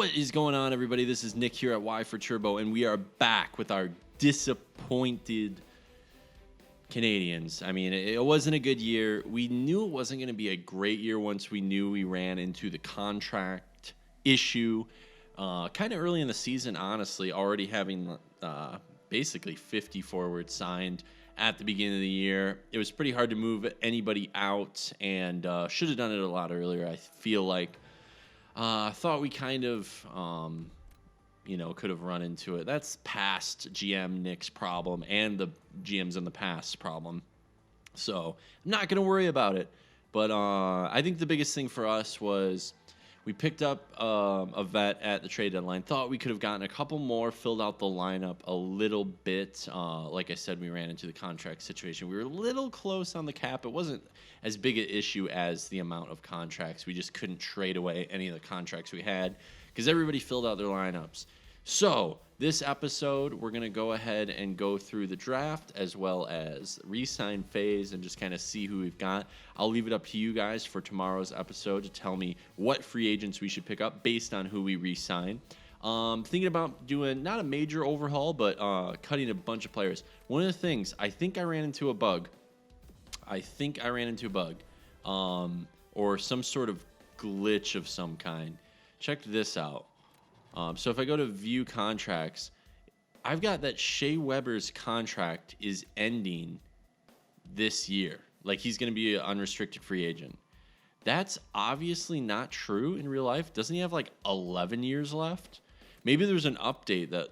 What is going on, everybody? This is Nick here at Y for Turbo, and we are back with our disappointed Canadiens. I mean, it wasn't a good year. We knew it wasn't going to be a great year once we knew we ran into the contract issue kind of early in the season, honestly, already having basically 50 forwards signed at the beginning of the year. It was pretty hard to move anybody out, and should have done it a lot earlier, I feel like. I thought we kind of, could have run into it. That's past GM Nick's problem and the GMs in the past problem. So I'm not going to worry about it. But I think the biggest thing for us was we picked up a vet at the trade deadline. Thought we could have gotten a couple more, filled out the lineup a little bit. Like I said, we ran into the contract situation. We were a little close on the cap. It wasn't as big an issue as the amount of contracts. We just couldn't trade away any of the contracts we had because everybody filled out their lineups. So this episode, we're going to go ahead and go through the draft as well as re-sign phase and just kind of see who we've got. I'll leave it up to you guys for tomorrow's episode to tell me what free agents we should pick up based on who we re-sign. Thinking about doing not a major overhaul, but cutting a bunch of players. One of the things, I think I ran into a bug. Or some sort of glitch of some kind. Check this out. So if I go to view contracts, I've got that Shea Weber's contract is ending this year. Like he's going to be an unrestricted free agent. That's obviously not true in real life. Doesn't he have like 11 years left? Maybe there's an update that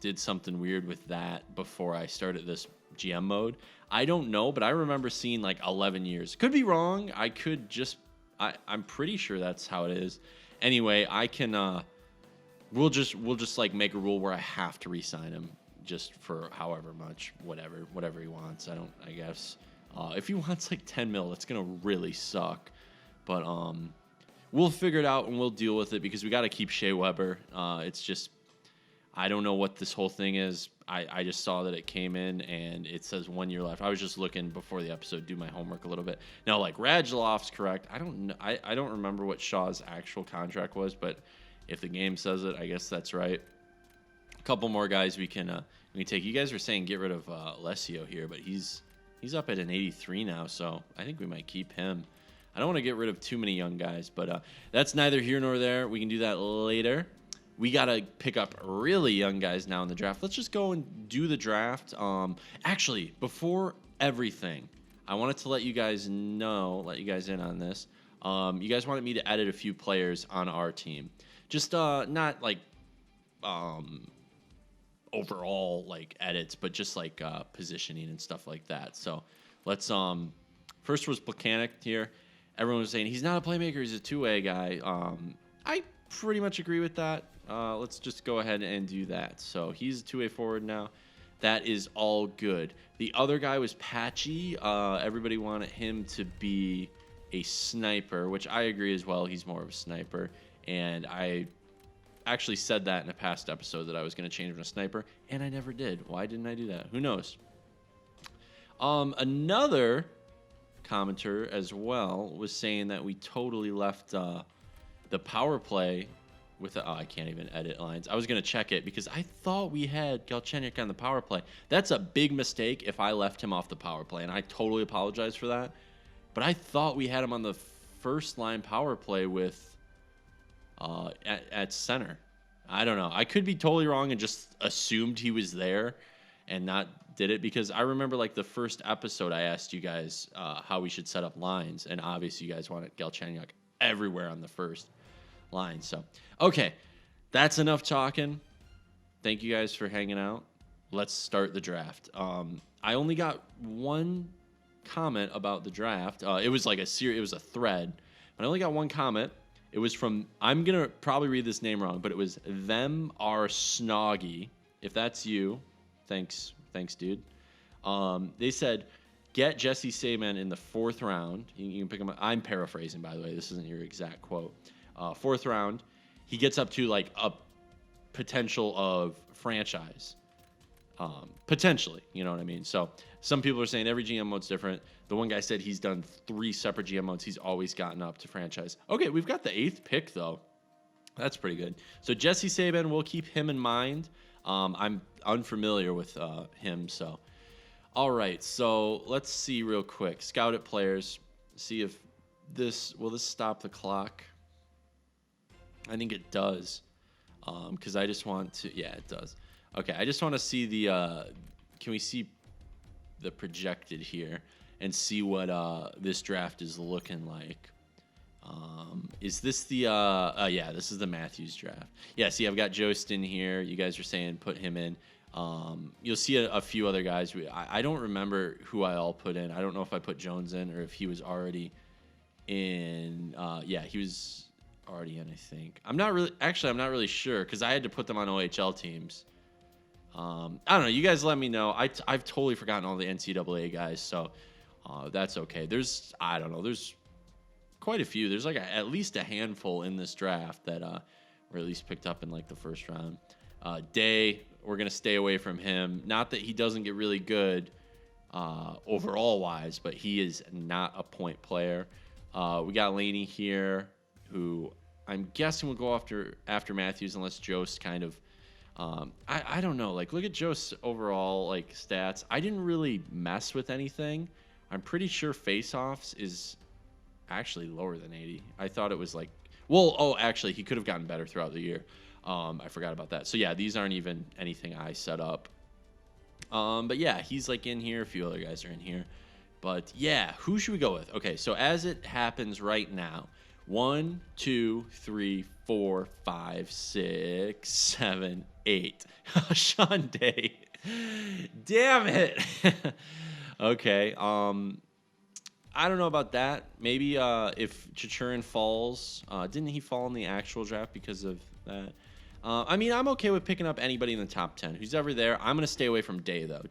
did something weird with that before I started this GM mode. I don't know, but I remember seeing like 11 years. Could be wrong. I'm pretty sure that's how it is. Anyway, I can... We'll just like make a rule where I have to re-sign him just for however much, whatever he wants. I guess if he wants like 10 mil, that's gonna really suck. But we'll figure it out and we'll deal with it because we got to keep Shea Weber. It's just I don't know what this whole thing is. I just saw that it came in and it says 1 year left. I was just looking before the episode, do my homework a little bit. Now like Radulof's correct. I don't know. I don't remember what Shaw's actual contract was, but if the game says it, I guess that's right. A couple more guys we can take. You guys were saying get rid of Alessio here, but he's up at an 83 now, so I think we might keep him. I don't want to get rid of too many young guys, but that's neither here nor there. We can do that later. We got to pick up really young guys now in the draft. Let's just go and do the draft. Actually, before everything, I wanted to let you guys in on this. You guys wanted me to edit a few players on our team. Just not like overall like edits, but just like positioning and stuff like that. So let's first was Plekanec here. Everyone was saying he's not a playmaker, he's a two-way guy. I pretty much agree with that. Let's just go ahead and do that. So he's a two-way forward now. That is all good. The other guy was Patchy. Everybody wanted him to be a sniper, which I agree as well. He's more of a sniper. And I actually said that in a past episode that I was going to change him to sniper, and I never did. Why didn't I do that? Who knows? Another commenter as well was saying that we totally left the power play with I can't even edit lines. I was going to check it because I thought we had Galchenyuk on the power play. That's a big mistake if I left him off the power play, and I totally apologize for that. But I thought we had him on the first line power play with at center. I don't know. I could be totally wrong and just assumed he was there and not did it because I remember like the first episode I asked you guys how we should set up lines, and obviously you guys wanted Galchenyuk everywhere on the first line. So, okay, that's enough talking. Thank you guys for hanging out. Let's start the draft. I only got one comment about the draft. It was like it was a thread, but I only got one comment. It was from, I'm going to probably read this name wrong, but it was Them Are Snoggy. If that's you, thanks, dude. They said, get Jesse Seaman in the 4th round. You can pick him up. I'm paraphrasing, by the way. This isn't your exact quote. 4th round. He gets up to like a potential of franchise. Potentially, you know what I mean? So some people are saying every GM mode's different. The one guy said he's done 3 separate GM modes. He's always gotten up to franchise. Okay, we've got the 8th pick, though. That's pretty good. So Jesse Saban, we'll keep him in mind. I'm unfamiliar with him, so. All right, so let's see real quick. Scout it players. See if will this stop the clock? I think it does. Because I just want to. Yeah, it does. Okay, I just want to see the. Can we see the projected here and see what this draft is looking like? Is this the yeah, this is the Matthews draft. Yeah, see, I've got Jost in here. You guys are saying put him in. You'll see a few other guys. I don't remember who I all put in. I don't know if I put Jones in or if he was already in. Yeah, he was already in, I think. I'm not really sure because I had to put them on OHL teams. I don't know. You guys let me know. I've totally forgotten all the NCAA guys, so that's okay. There's quite a few. There's like at least a handful in this draft that were at least picked up in like the first round. Day, we're going to stay away from him. Not that he doesn't get really good overall wise, but he is not a point player. We got Laney here, who I'm guessing will go after Matthews unless Jost kind of I don't know. Like, look at Jost's overall like stats. I didn't really mess with anything. I'm pretty sure faceoffs is actually lower than 80. I thought it was like, actually, he could have gotten better throughout the year. I forgot about that. So yeah, these aren't even anything I set up. But yeah, he's like in here. A few other guys are in here. But yeah, who should we go with? Okay, so as it happens right now, 1, 2, 3, 4, 5, 6, 7, 8. Sean Day. Damn it. Okay. I don't know about that. Maybe if Chichurin falls, didn't he fall in the actual draft because of that? I mean, I'm okay with picking up anybody in the top 10 who's ever there. I'm gonna stay away from Day though.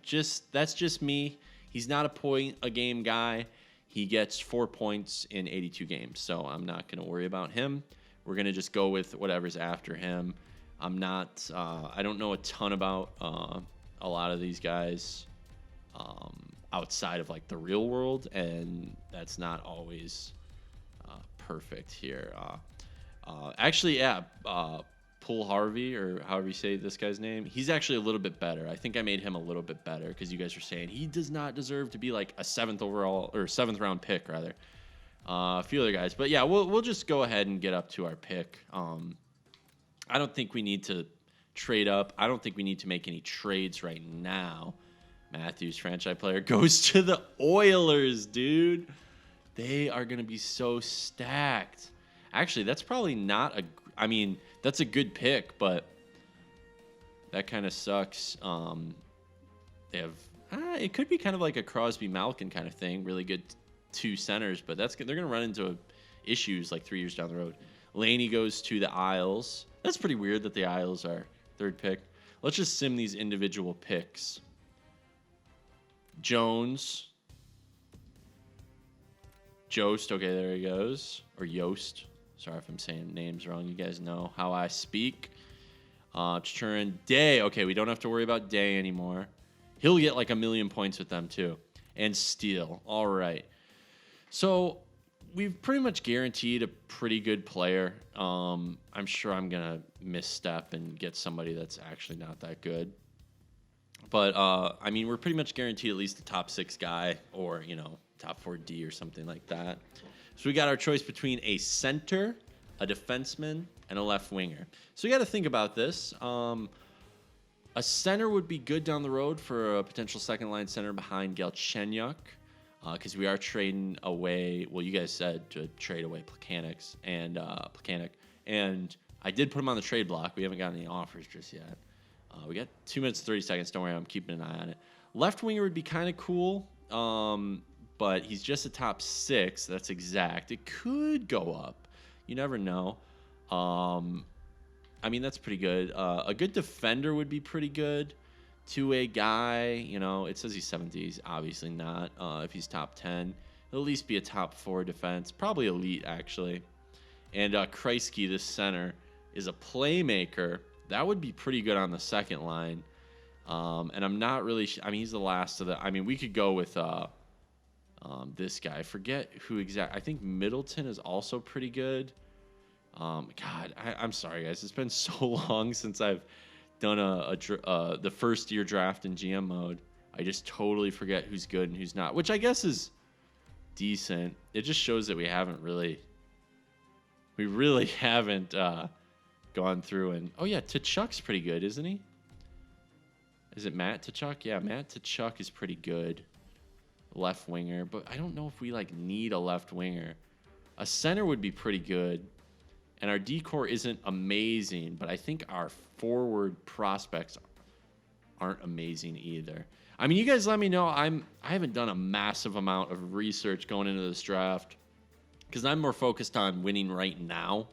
That's just me. He's not a point a game guy. He gets 4 points in 82 games, so I'm not gonna worry about him. We're gonna just go with whatever's after him. I'm not. I don't know a ton about a lot of these guys. Outside of like the real world, and that's not always perfect here. Actually, yeah, Pull Harvey, or however you say this guy's name, he's actually a little bit better. I think I made him a little bit better because you guys are saying he does not deserve to be like a 7th round pick rather. A few other guys, but yeah, we'll just go ahead and get up to our pick. I don't think we need to trade up. I don't think we need to make any trades right now. Matthews, franchise player, goes to the Oilers, dude. They are going to be so stacked. Actually, that's probably not a... I mean, that's a good pick, but that kind of sucks. They have... it could be kind of like a Crosby-Malkin kind of thing. Really good two centers, but they're going to run into issues like 3 years down the road. Laney goes to the Isles. That's pretty weird that the Isles are third pick. Let's just sim these individual picks. Jones. Jost. Okay, there he goes. Or Yost. Sorry if I'm saying names wrong. You guys know how I speak. Chichurin. Day. Okay, we don't have to worry about Day anymore. He'll get like 1 million points with them too. And Steele. All right. So we've pretty much guaranteed a pretty good player. I'm sure I'm going to misstep and get somebody that's actually not that good. But, I mean, we're pretty much guaranteed at least a top 6 guy or, top 4D or something like that. So we got our choice between a center, a defenseman, and a left winger. So we got to think about this. A center would be good down the road for a potential second-line center behind Galchenyuk because we are trading away. Well, you guys said to trade away Plekanec. And I did put him on the trade block. We haven't got any offers just yet. We got 2 minutes, 30 seconds. Don't worry, I'm keeping an eye on it. Left winger would be kind of cool, but he's just a top 6. That's exact. It could go up. You never know. I mean, that's pretty good. A good defender would be pretty good. Two-way guy, it says he's 70. He's obviously not. If he's top 10, he'll at least be a top 4 defense. Probably elite, actually. And Kreisky, this center, is a playmaker. That would be pretty good on the second line. And I'm not really... I mean, he's the last of the... I mean, we could go with this guy. I forget who exactly... I think Middleton is also pretty good. God, I'm sorry, guys. It's been so long since I've done the first year draft in GM mode. I just totally forget who's good and who's not, which I guess is decent. It just shows that we really haven't gone through and oh yeah, Tkachuk's pretty good, isn't he? Is it Matt Tkachuk? Yeah, Matt Tkachuk is pretty good, left winger. But I don't know if we like need a left winger. A center would be pretty good, and our D-core isn't amazing. But I think our forward prospects aren't amazing either. I mean, you guys let me know. I haven't done a massive amount of research going into this draft because I'm more focused on winning right now.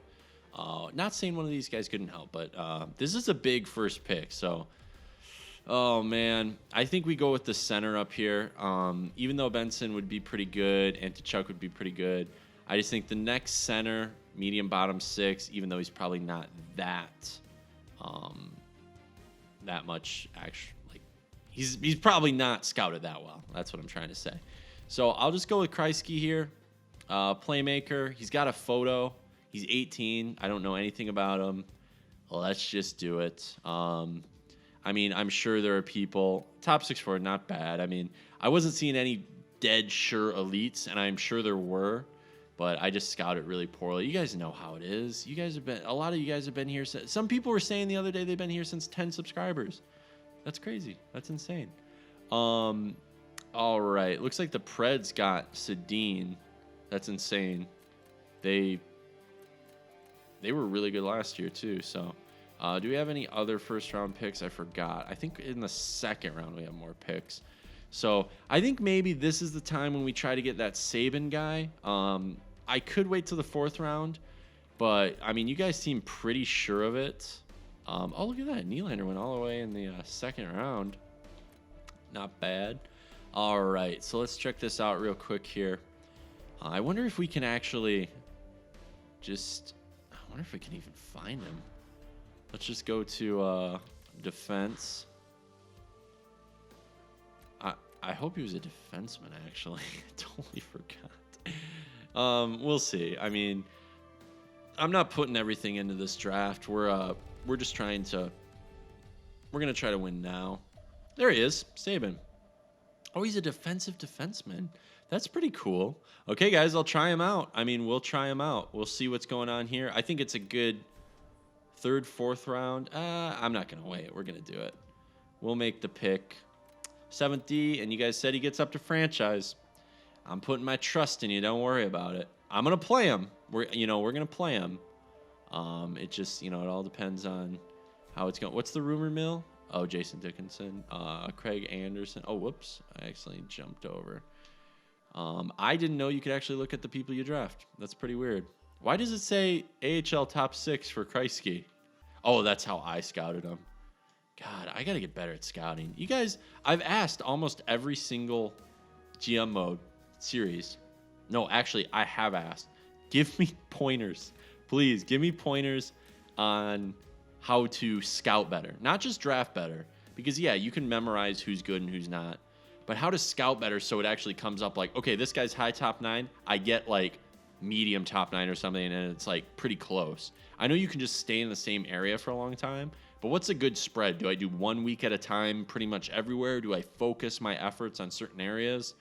Not saying one of these guys couldn't help, but this is a big first pick. So, oh, man. I think we go with the center up here. Even though Benson would be pretty good and Tkachuk would be pretty good, I just think the next center, medium bottom six, even though he's probably not that much actually. He's probably not scouted that well. That's what I'm trying to say. So I'll just go with Kreisky here. Playmaker. He's got a photo. He's 18. I don't know anything about him. Let's just do it. I mean, I'm sure there are people. Top 6 forward, not bad. I mean, I wasn't seeing any dead sure elites, and I'm sure there were, but I just scouted really poorly. You guys know how it is. A lot of you guys have been here. Some people were saying the other day they've been here since 10 subscribers. That's crazy. That's insane. All right. Looks like the Preds got Sedin. That's insane. They were really good last year too. So, do we have any other first round picks? I forgot. I think in the second round we have more picks. So I think maybe this is the time when we try to get that Saban guy. I could wait till the 4th round, but I mean, you guys seem pretty sure of it. Oh, look at that. Nylander went all the way in the second round. Not bad. All right, so let's check this out real quick here. I wonder if we can actually I wonder if we can even find him. Let's just go to defense. I hope he was a defenseman, actually. I totally forgot. We'll see. I mean, I'm not putting everything into this draft. We're just trying to. We're gonna try to win now. There he is, Saban. Oh, he's a defensive defenseman. That's pretty cool. Okay, guys, I'll try him out. I mean, we'll try him out. We'll see what's going on here. I think it's a good 3rd, 4th round. I'm not gonna wait. We're gonna do it. We'll make the pick 7th D, and you guys said he gets up to franchise. I'm putting my trust in you. Don't worry about it. I'm gonna play him. We're gonna play him. It just, it all depends on how it's going. What's the rumor mill? Oh, Jason Dickinson, Craig Anderson. Oh, whoops. I accidentally jumped over. I didn't know you could actually look at the people you draft. That's pretty weird. Why does it say AHL top 6 for Kreisky? Oh, that's how I scouted him. God, I got to get better at scouting. You guys, I've asked almost every single GM mode series. No, actually, I have asked. Give me pointers. Please give me pointers on how to scout better, not just draft better. Because, yeah, you can memorize who's good and who's not. But how to scout better so it actually comes up like, okay, this guy's high top 9. I get like medium top 9 or something, and it's like pretty close. I know you can just stay in the same area for a long time, but what's a good spread? Do I do 1 week at a time pretty much everywhere? Do I focus my efforts on certain areas?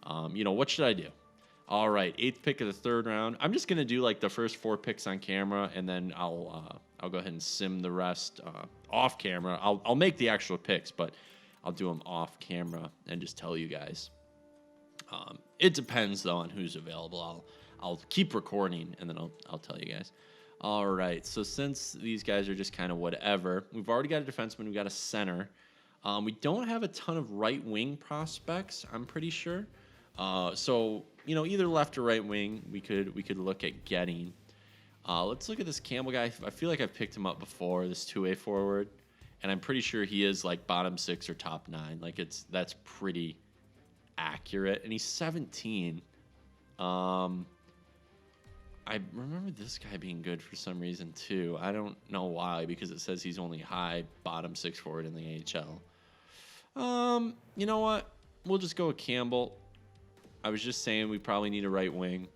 What should I do? All right, 8th pick of the 3rd round. I'm just gonna do like the first 4 picks on camera, and then I'll go ahead and sim the rest off camera. I'll make the actual picks, but I'll do them off camera and just tell you guys. It depends though on who's available. I'll keep recording and then I'll tell you guys. All right, so since these guys are just kind of whatever, we've already got a defenseman, we've got a center. We don't have a ton of right wing prospects, I'm pretty sure. So either left or right wing, we could look at getting. Let's look at this Campbell guy. I feel like I've picked him up before, this 2A forward, and I'm pretty sure he is like bottom 6 or top 9. Like that's pretty accurate, and he's 17. I remember this guy being good for some reason too. I don't know why, because it says he's only high bottom 6 forward in the AHL. You know what? We'll just go with Campbell. I was just saying we probably need a right wing.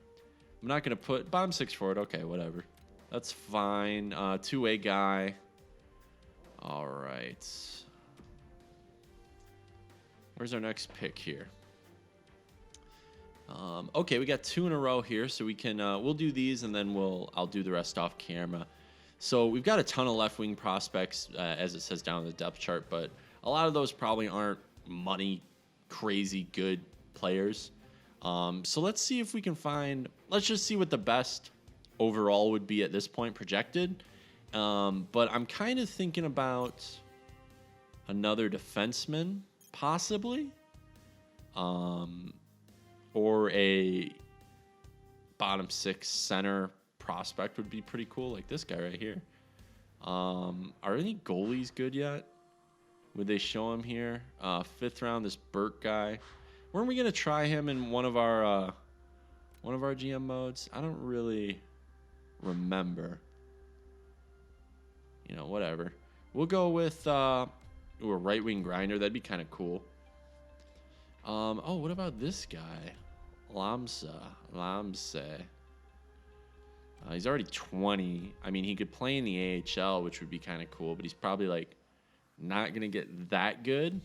I'm not going to put bottom 6 forward. Okay, whatever. That's fine. Two-way guy. All right. Where's our next pick here? Okay, we got 2 in a row here, so we can we'll do these and then I'll do the rest off camera. So we've got a ton of left wing prospects, as it says down in the depth chart, but a lot of those probably aren't money crazy good players. So let's see if we can find. Let's just see what the best overall would be at this point projected. But I'm kind of thinking about another defenseman, possibly. Or a bottom 6 center prospect would be pretty cool, like this guy right here. Are any goalies good yet? Would they show him here? 5th round, this Burke guy. Weren't we gonna try him in one of our GM modes? I don't really remember. You know, whatever. We'll go with a right wing grinder. That'd be kind of cool. Oh, what about this guy? Lamse. He's already 20. I mean, he could play in the AHL, which would be kind of cool, but he's probably like not going to get that good.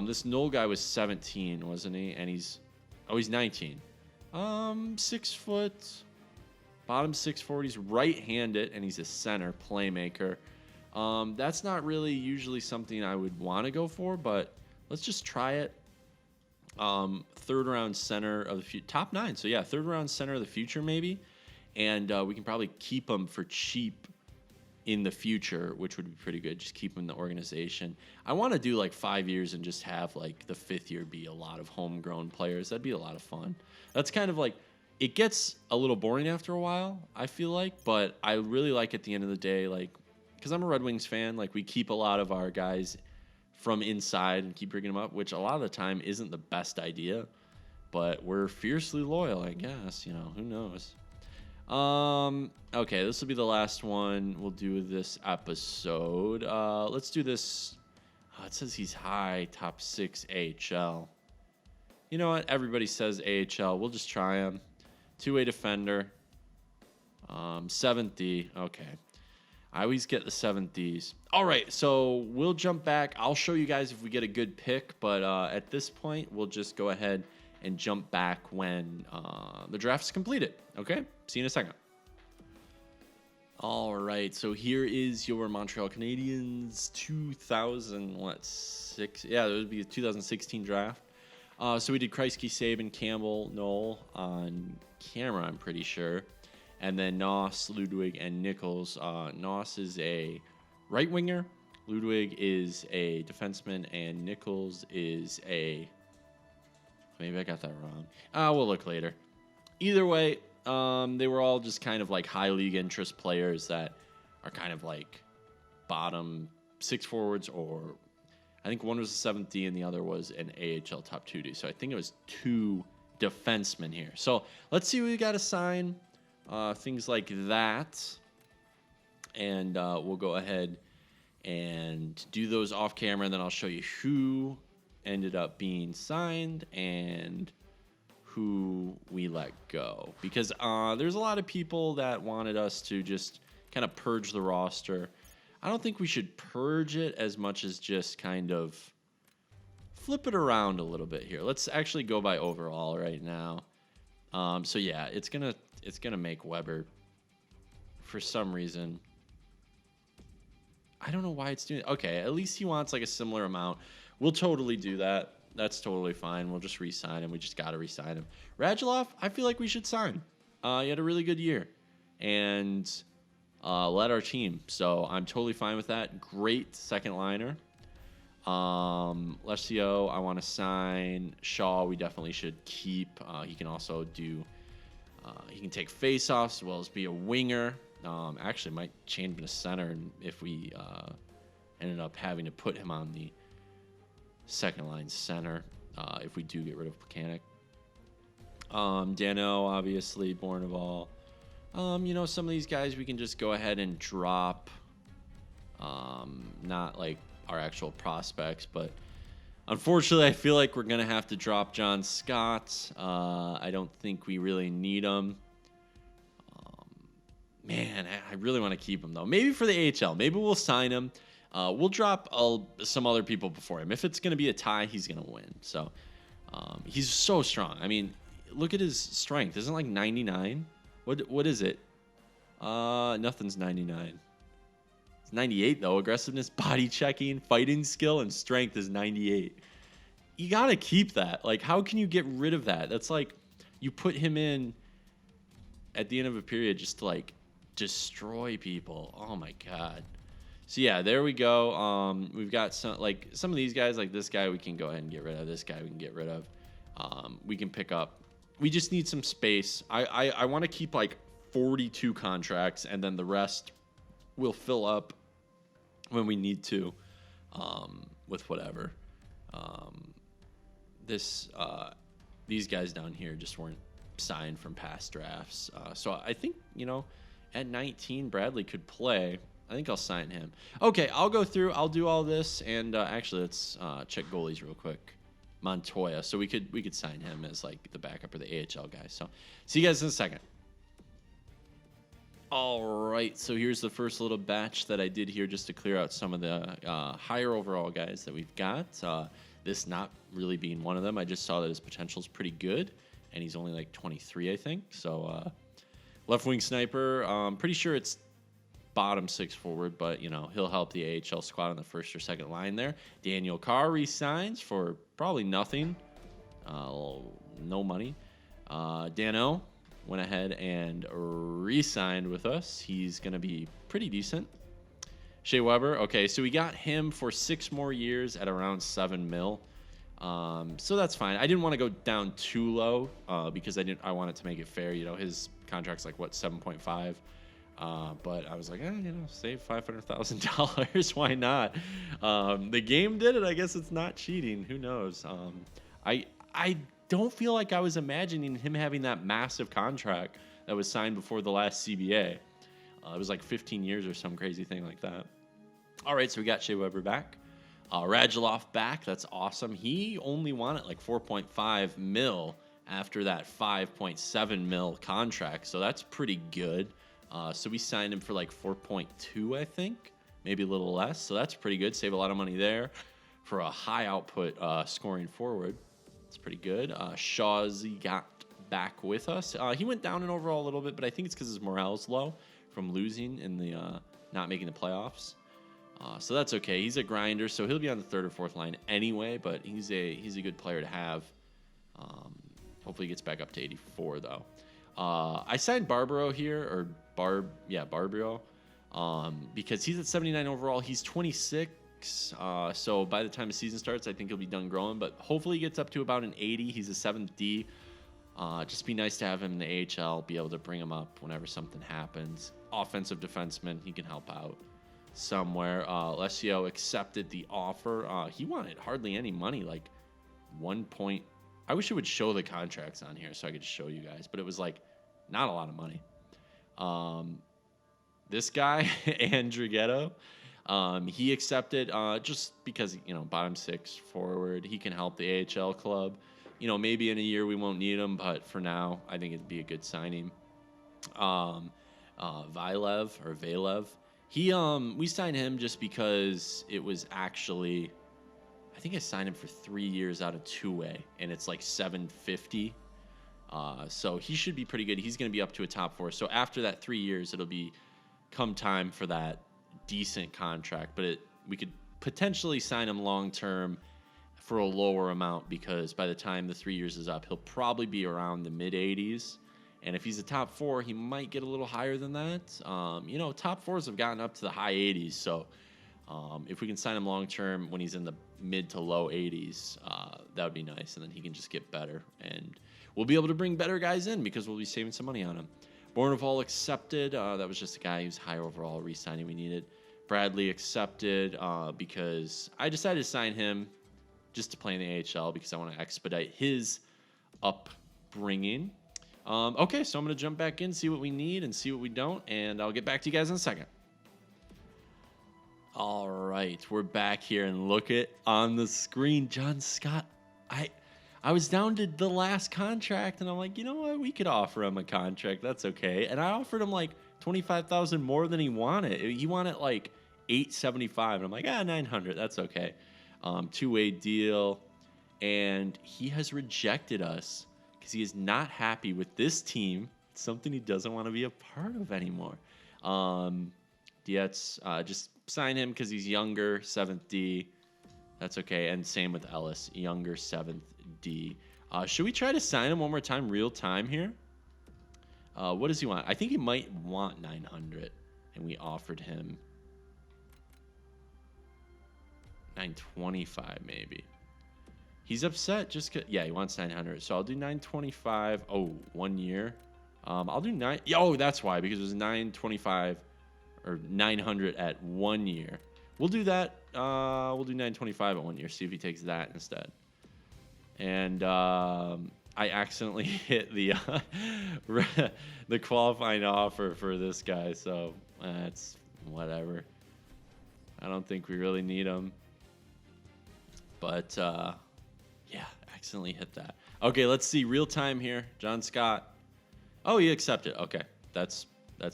This Knoll guy was 17, wasn't he? And he's 19. 6 foot, bottom 6'4". He's right-handed, and he's a center playmaker. That's not really usually something I would want to go for, but let's just try it. 3rd round center of the future, top 9. So yeah, 3rd round center of the future maybe, and we can probably keep him for cheap in the future, which would be pretty good. Just keep him in the organization. I want to do like 5 years and just have like the 5th year be a lot of homegrown players. That'd be a lot of fun. That's kind of like, it gets a little boring after a while, I feel like, but I really like at the end of the day, like, because I'm a Red Wings fan, like we keep a lot of our guys from inside and keep bringing them up, which a lot of the time isn't the best idea, but we're fiercely loyal, I guess. You know, who knows? Okay, this will be the last one we'll do this episode. Let's do this. Oh, it says he's high, top 6 AHL. You know what? Everybody says AHL. We'll just try him. 2-way defender. 7th D. Okay. I always get the 7th Ds. All right, so we'll jump back. I'll show you guys if we get a good pick, but at this point, we'll just go ahead and jump back when the draft is completed. Okay? See you in a second. All right, so here is your Montreal Canadiens 2006. Yeah, it would be a 2016 draft. So we did Kreisky, Sabin, Campbell, Knoll on camera, I'm pretty sure. And then Noss, Ludwig, and Nichols. Noss is a right winger. Ludwig is a defenseman, and Nichols is a... Maybe I got that wrong. We'll look later. Either way, they were all just kind of like high league interest players that are kind of like bottom 6 forwards, or I think one was a 7th D and the other was an AHL top 2D. So I think it was 2 defensemen here. So let's see what we got to sign. Things like that. And we'll go ahead and do those off camera, and then I'll show you who ended up being signed and who we let go. Because there's a lot of people that wanted us to just kind of purge the roster. I don't think we should purge it as much as just kind of flip it around a little bit here. Let's actually go by overall right now. So yeah, it's gonna make Weber, for some reason. I don't know why it's doing it. Okay, at least he wants like a similar amount. We'll totally do that. That's totally fine. We'll just re-sign him. We just got to re-sign him. Radulov, I feel like we should sign. He had a really good year and led our team. So I'm totally fine with that. Great second liner. Lesio, I want to sign. Shaw, we definitely should keep. He can also do... he can take face-offs as well as be a winger. Actually, might change him to center if we ended up having to put him on the second line center if we do get rid of Plekanec. Dano, obviously, Bourneval. You know, some of these guys we can just go ahead and drop. Not like our actual prospects, but unfortunately, I feel like we're going to have to drop John Scott. I don't think we really need him. Man, I really want to keep him, though. Maybe for the AHL. Maybe we'll sign him. We'll drop some other people before him. If it's going to be a tie, he's going to win. So he's so strong. I mean, look at his strength. Isn't it like 99? What is it? Nothing's 99. It's 98, though. Aggressiveness, body checking, fighting skill, and strength is 98. You got to keep that. Like, how can you get rid of that? That's like you put him in at the end of a period just to, like, destroy people. Oh, my God. So, yeah, there we go. We've got some of these guys, like this guy, we can go ahead and get rid of. This guy we can get rid of. We can pick up. We just need some space. I want to keep, like, 42 contracts, and then the rest will fill up when we need to with whatever. These guys down here just weren't signed from past drafts. So I think, at 19, Bradley could play. I think I'll sign him. Okay, I'll go through. I'll do all this, and actually, let's check goalies real quick. Montoya. So we could sign him as like the backup or the AHL guy. So see you guys in a second. All right, so here's the first little batch that I did here just to clear out some of the higher overall guys that we've got. This not really being one of them. I just saw that his potential is pretty good, and he's only like 23, I think. So left wing sniper. Pretty sure it's bottom six forward, but he'll help the AHL squad on the first or second line there. Daniel Carr resigns for probably nothing, no money. Dano went ahead and re-signed with us. He's going to be pretty decent. Shea Weber, okay, so we got him for 6 more years at around $7 million. So that's fine. I didn't want to go down too low because I wanted to make it fair. His contract's like, 7.5. But I was like, save $500,000. Why not? The game did it. I guess it's not cheating. Who knows? I don't feel like I was imagining him having that massive contract that was signed before the last CBA. It was like 15 years or some crazy thing like that. All right, so we got Shea Weber back. Radulov back. That's awesome. He only wanted like 4.5 mil after that 5.7 mil contract, so that's pretty good. So we signed him for like 4.2, I think, maybe a little less. So that's pretty good. Save a lot of money there for a high output scoring forward. It's pretty good. Shawzy got back with us. He went down in overall a little bit, but I think it's because his morale's low from losing in the not making the playoffs. So that's okay. He's a grinder, so he'll be on the third or fourth line anyway. But he's a good player to have. Hopefully, he gets back up to 84 though. I signed Barbaro here, Barbaro, because he's at 79 overall. He's 26. So by the time the season starts, I think he'll be done growing. But hopefully, he gets up to about an 80. He's a 7th D. Just be nice to have him in the AHL, be able to bring him up whenever something happens. Offensive defenseman, he can help out somewhere. Alessio accepted the offer. He wanted hardly any money, like 1 point. I wish it would show the contracts on here so I could show you guys, but it was like not a lot of money. This guy, Andrighetto, he accepted just because, bottom 6 forward. He can help the AHL club. Maybe in a year we won't need him, but for now, I think it'd be a good signing. Valev. We signed him just because it was actually, I think I signed him for 3 years out of 2-way, and it's like $750. So he should be pretty good. He's going to be up to a top 4. So after that 3 years, it'll be come time for that decent contract. But we could potentially sign him long term for a lower amount, because by the time the 3 years is up, he'll probably be around the mid 80s. And if he's a top 4, he might get a little higher than that. Top 4s have gotten up to the high 80s. So if we can sign him long term when he's in the mid to low 80s, that would be nice. And then he can just get better. And we'll be able to bring better guys in because we'll be saving some money on him. Bourneval accepted. That was just a guy who's high overall re-signing we needed. Bradley accepted because I decided to sign him just to play in the AHL because I want to expedite his upbringing. Okay, so I'm going to jump back in, see what we need and see what we don't, and I'll get back to you guys in a second. All right, we're back here, and look at on the screen, John Scott. I was down to the last contract, and I'm like, you know what? We could offer him a contract. That's okay. And I offered him like 25,000 more than he wanted. He wanted like 875, and I'm like, 900. That's okay. Two-way deal, and he has rejected us because he is not happy with this team. It's something he doesn't want to be a part of anymore. Dietz, just sign him because he's younger, 7th D. That's okay. And same with Ellis, younger, 7th D. Should we try to sign him one more time, real time here? What does he want? I think he might want 900, and we offered him 925 maybe. He's upset just cause, yeah, he wants 900. So I'll do 925. Oh, 1 year. I'll do 9. Oh, that's why, because it was 925 or 900 at 1 year. We'll do that. We'll do 925 at 1 year. See if he takes that instead. And I accidentally hit the the qualifying offer for this guy. So that's whatever. I don't think we really need him. But yeah, accidentally hit that. Okay, let's see real time here. John Scott. Oh, he accepted. Okay, that's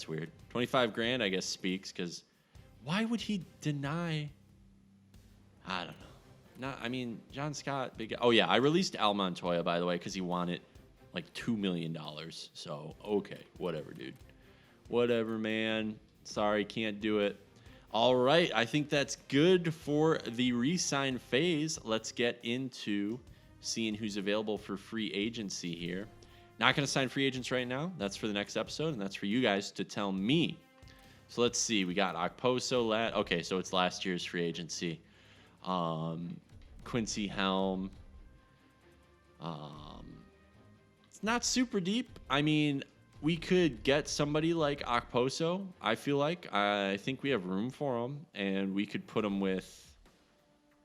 weird. 25 grand, I guess, speaks, because why would he deny? I don't know. I mean, John Scott, big. Oh yeah, I released Al Montoya, by the way, because he wanted like $2 million. So okay, whatever, dude. Whatever, man. Sorry, can't do it. All right, I think that's good for the re-sign phase. Let's get into seeing who's available for free agency here. Not going to sign free agents right now. That's for the next episode, and that's for you guys to tell me. So let's see. We got Okposo. Okay, so it's last year's free agency. Quincy Helm. It's not super deep. I mean, we could get somebody like Okposo, I feel like. I think we have room for him, and we could put him with,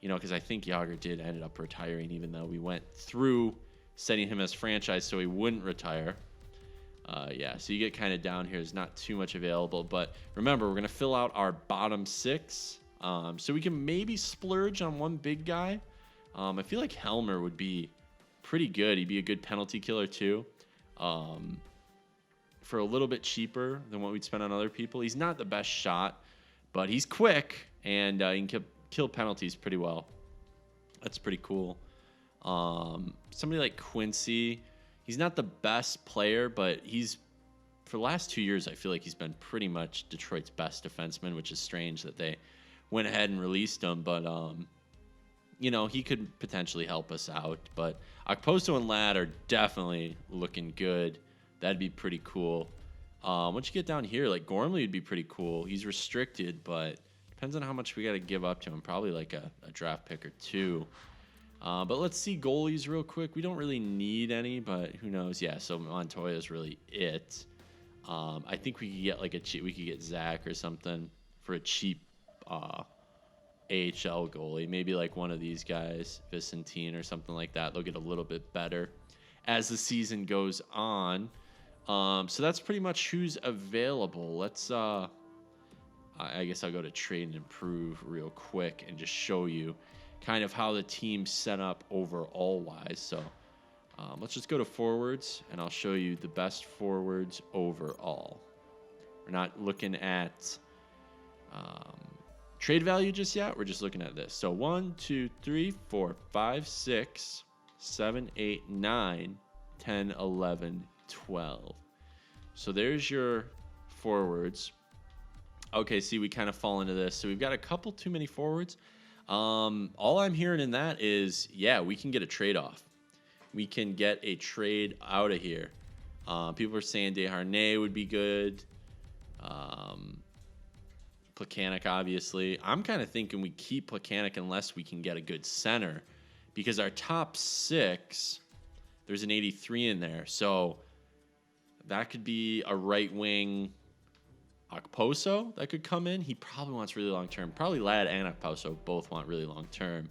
because I think Yager did ended up retiring, even though we went through setting him as franchise so he wouldn't retire. Yeah, so you get kind of down here. There's not too much available. But remember, we're going to fill out our bottom 6. So we can maybe splurge on one big guy. I feel like Helmer would be pretty good. He'd be a good penalty killer, too. For a little bit cheaper than what we'd spend on other people. He's not the best shot, but he's quick, and he can kill penalties pretty well. That's pretty cool. Somebody like Quincy, he's not the best player, but for the last 2 years, I feel like he's been pretty much Detroit's best defenseman, which is strange that they went ahead and released him. But, he could potentially help us out. But Okposo and Ladd are definitely looking good. That'd be pretty cool. Once you get down here, like Gormley would be pretty cool. He's restricted, but depends on how much we got to give up to him. Probably like a draft pick or 2. But let's see goalies real quick. We don't really need any, but who knows? Yeah, so Montoya is really it. I think we could get we could get Zach or something for a cheap AHL goalie. Maybe like one of these guys, Vicentine or something like that. They'll get a little bit better as the season goes on. So that's pretty much who's available. Let's I guess I'll go to trade and improve real quick and just show you kind of how the team's set up overall wise. So let's just go to forwards, and I'll show you the best forwards overall. We're not looking at trade value just yet. We're just looking at this. So 1, 2, 3, 4, 5, 6, 7, 8, 9, 10, 11, 12. So there's your forwards. Okay, see, we kind of fall into this. So we've got a couple too many forwards. All I'm hearing in that is, yeah, we can get a trade off. We can get a trade out of here. People are saying Desharnais would be good. Plekanec, obviously. I'm kind of thinking we keep Plekanec unless we can get a good center, because our top 6, there's an 83 in there. So that could be a right wing Okposo that could come in. He probably wants really long term. Probably Ladd and Okposo both want really long term.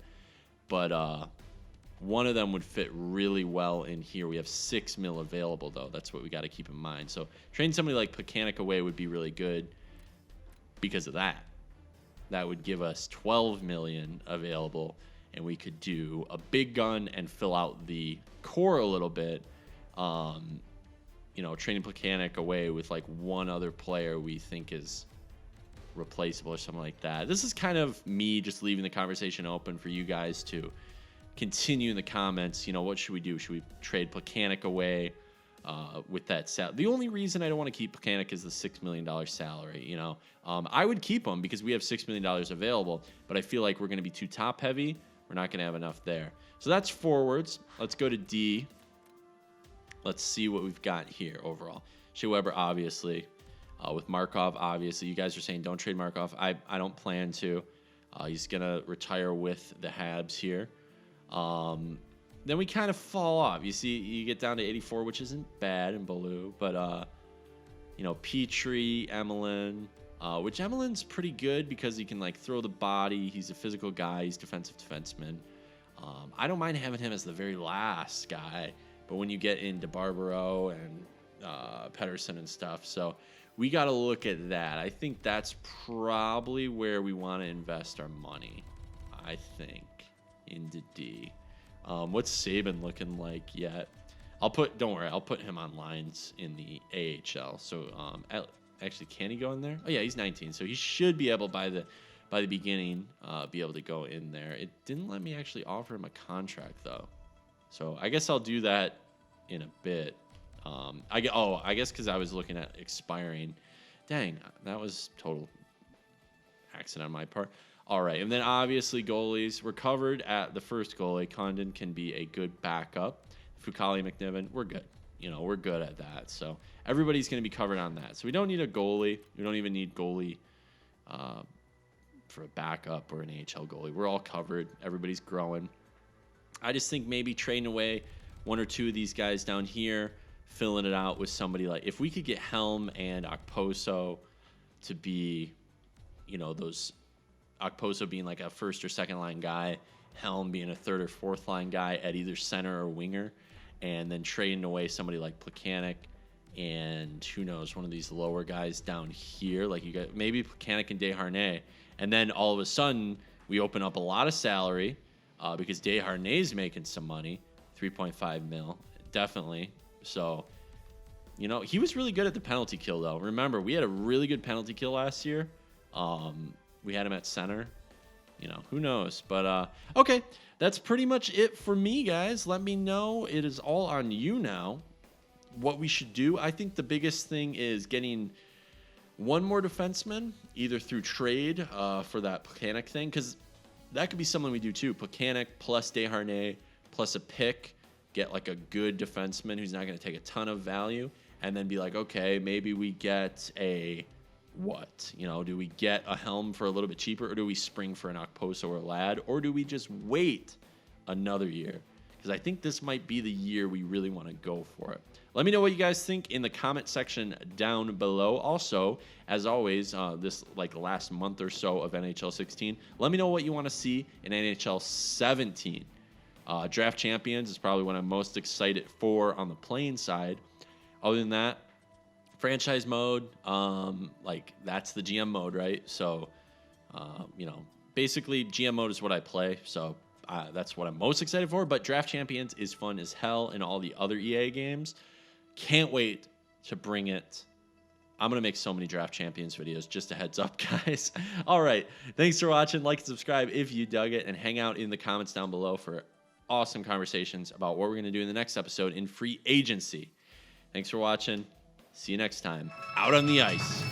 But one of them would fit really well in here. We have $6 million available, though. That's what we got to keep in mind. So trading somebody like Plekanec away would be really good because of that. That would give us $12 million available. and we could do a big gun and fill out the core a little bit. Trading Plekanec away with like one other player we think is replaceable or something like that. This is kind of me just leaving the conversation open for you guys to continue in the comments. What should we do? Should we trade Plekanec away with that salary? The only reason I don't want to keep Plekanec is the $6 million salary. I would keep him because we have $6 million available, but I feel like we're going to be too top heavy. We're not going to have enough there. So that's forwards. Let's go to D. Let's see what we've got here overall. Shea Weber, obviously. With Markov, obviously. You guys are saying don't trade Markov. I don't plan to. He's going to retire with the Habs here. Then we kind of fall off. You see, you get down to 84, which isn't bad in Baloo. But, Petrie, Emelin, which Emelin's pretty good because he can, throw the body. He's a physical guy. He's defensive defenseman. I don't mind having him as the very last guy. But when you get into Barbaro and Pettersson and stuff, so we got to look at that. I think that's probably where we want to invest our money, I think, into D. What's Sabin looking like yet? Don't worry, I'll put him on lines in the AHL. So, actually, can he go in there? Oh, yeah, he's 19, so he should be able by the beginning be able to go in there. It didn't let me actually offer him a contract, though. So I guess I'll do that in a bit. I guess because I was looking at expiring. Dang, that was total accident on my part. All right, and then obviously goalies. We're covered at the first goalie. Condon can be a good backup. Fucali, McNiven, we're good. We're good at that. So everybody's going to be covered on that. So we don't need a goalie. We don't even need goalie for a backup or an AHL goalie. We're all covered. Everybody's growing. I just think maybe trading away one or two of these guys down here, filling it out with somebody like, if we could get Helm and Okposo to be, those Okposo being like a first or second line guy, Helm being a third or fourth line guy at either center or winger, and then trading away somebody like Plekanec and who knows, one of these lower guys down here, like you got maybe Plekanec and Desharnais, and then all of a sudden we open up a lot of salary. Because Desharnais making some money, 3.5 mil, definitely. So, he was really good at the penalty kill, though. Remember, we had a really good penalty kill last year. We had him at center. Who knows? But, okay, that's pretty much it for me, guys. Let me know. It is all on you now what we should do. I think the biggest thing is getting one more defenseman, either through trade for that Plekanec thing, because that could be something we do too. Plekanec plus Desharnais plus a pick. Get like a good defenseman who's not going to take a ton of value. And then be like, okay, maybe we get a what? Do we get a Helm for a little bit cheaper? Or do we spring for an Okposo or a Ladd? Or do we just wait another year? Because I think this might be the year we really want to go for it. Let me know what you guys think in the comment section down below. Also, as always, this last month or so of NHL 16, let me know what you want to see in NHL 17. Draft Champions is probably what I'm most excited for on the playing side. Other than that, franchise mode, that's the GM mode, right? So, basically GM mode is what I play. So that's what I'm most excited for. But Draft Champions is fun as hell in all the other EA games. Can't wait to bring it. I'm going to make so many Draft Champions videos. Just a heads up, guys. All right. Thanks for watching. Like and subscribe if you dug it. And hang out in the comments down below for awesome conversations about what we're going to do in the next episode in free agency. Thanks for watching. See you next time. Out on the ice.